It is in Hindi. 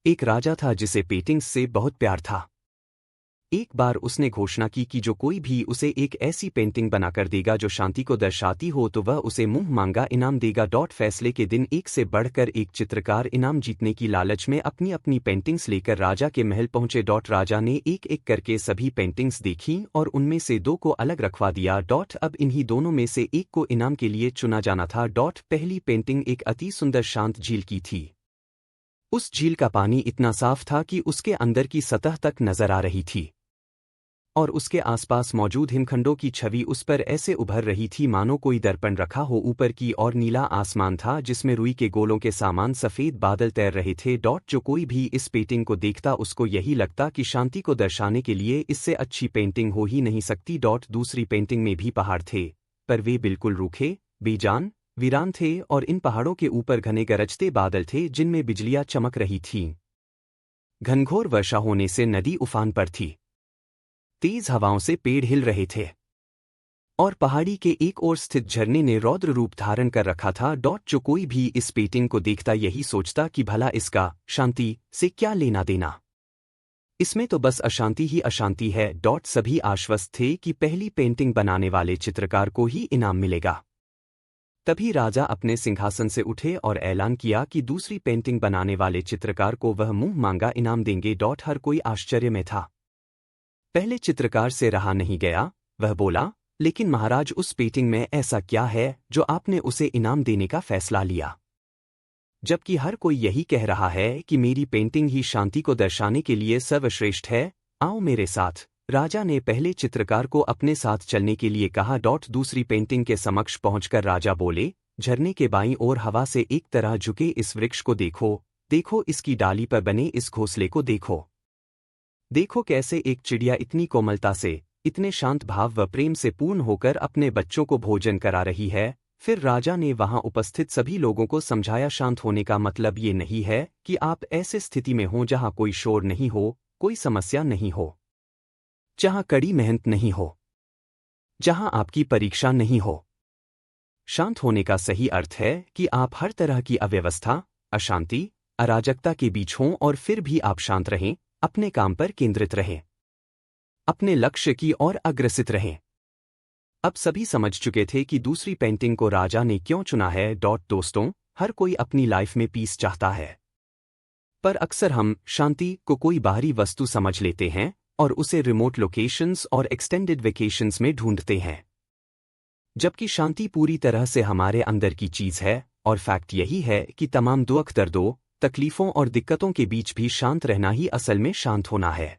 एक राजा था जिसे पेंटिंग्स से बहुत प्यार था। एक बार उसने घोषणा की कि जो कोई भी उसे एक ऐसी पेंटिंग बनाकर देगा जो शांति को दर्शाती हो तो वह उसे मुंह मांगा इनाम देगा। फैसले के दिन एक से बढ़कर एक चित्रकार इनाम जीतने की लालच में अपनी अपनी पेंटिंग्स लेकर राजा के महल पहुंचे। राजा ने एक एक करके सभी पेंटिंग्स देखीं और उनमें से दो को अलग रखवा दिया। अब इन्हीं दोनों में से एक को इनाम के लिए चुना जाना था। पहली पेंटिंग एक अति सुंदर शांत झील की थी। उस झील का पानी इतना साफ था कि उसके अंदर की सतह तक नजर आ रही थी और उसके आसपास मौजूद हिमखंडों की छवि उस पर ऐसे उभर रही थी मानो कोई दर्पण रखा हो। ऊपर की और नीला आसमान था जिसमें रुई के गोलों के सामान सफ़ेद बादल तैर रहे थे। जो कोई भी इस पेंटिंग को देखता उसको यही लगता कि शांति को दर्शाने के लिए इससे अच्छी पेंटिंग हो ही नहीं सकती। दूसरी पेंटिंग में भी पहाड़ थे, पर वे बिल्कुल रूखे, बेजान, वीरान थे और इन पहाड़ों के ऊपर घने गरजते बादल थे जिनमें बिजलियां चमक रही थीं। घनघोर वर्षा होने से नदी उफान पर थी। तेज हवाओं से पेड़ हिल रहे थे और पहाड़ी के एक ओर स्थित झरने ने रौद्र रूप धारण कर रखा था। जो कोई भी इस पेंटिंग को देखता यही सोचता कि भला इसका शांति से क्या लेना देना, इसमें तो बस अशांति ही अशांति है। सभी आश्वस्त थे कि पहली पेंटिंग बनाने वाले चित्रकार को ही इनाम मिलेगा। तभी राजा अपने सिंहासन से उठे और ऐलान किया कि दूसरी पेंटिंग बनाने वाले चित्रकार को वह मुंह मांगा इनाम देंगे। हर कोई आश्चर्य में था। पहले चित्रकार से रहा नहीं गया, वह बोला, लेकिन महाराज उस पेंटिंग में ऐसा क्या है जो आपने उसे इनाम देने का फैसला लिया, जबकि हर कोई यही कह रहा है कि मेरी पेंटिंग ही शांति को दर्शाने के लिए सर्वश्रेष्ठ है। आओ मेरे साथ। राजा ने पहले चित्रकार को अपने साथ चलने के लिए कहा। दूसरी पेंटिंग के समक्ष पहुंचकर राजा बोले, झरने के बाईं ओर हवा से एक तरह झुके इस वृक्ष को देखो, देखो इसकी डाली पर बने इस घोंसले को देखो, देखो कैसे एक चिड़िया इतनी कोमलता से, इतने शांत भाव व प्रेम से पूर्ण होकर अपने बच्चों को भोजन करा रही है। फिर राजा ने वहां उपस्थित सभी लोगों को समझाया, शांत होने का मतलब ये नहीं है कि आप ऐसे स्थिति में हो जहां कोई शोर नहीं हो, कोई समस्या नहीं हो, जहां कड़ी मेहनत नहीं हो, जहां आपकी परीक्षा नहीं हो। शांत होने का सही अर्थ है कि आप हर तरह की अव्यवस्था, अशांति, अराजकता के बीच हों और फिर भी आप शांत रहें, अपने काम पर केंद्रित रहें, अपने लक्ष्य की ओर अग्रसित रहें। अब सभी समझ चुके थे कि दूसरी पेंटिंग को राजा ने क्यों चुना है। दोस्तों, हर कोई अपनी लाइफ में पीस चाहता है, पर अक्सर हम शांति को कोई बाहरी वस्तु समझ लेते हैं और उसे रिमोट लोकेशंस और एक्सटेंडेड वेकेशंस में ढूंढते हैं, जबकि शांति पूरी तरह से हमारे अंदर की चीज है। और फैक्ट यही है कि तमाम दुख, दर्दों, तकलीफों और दिक्कतों के बीच भी शांत रहना ही असल में शांत होना है।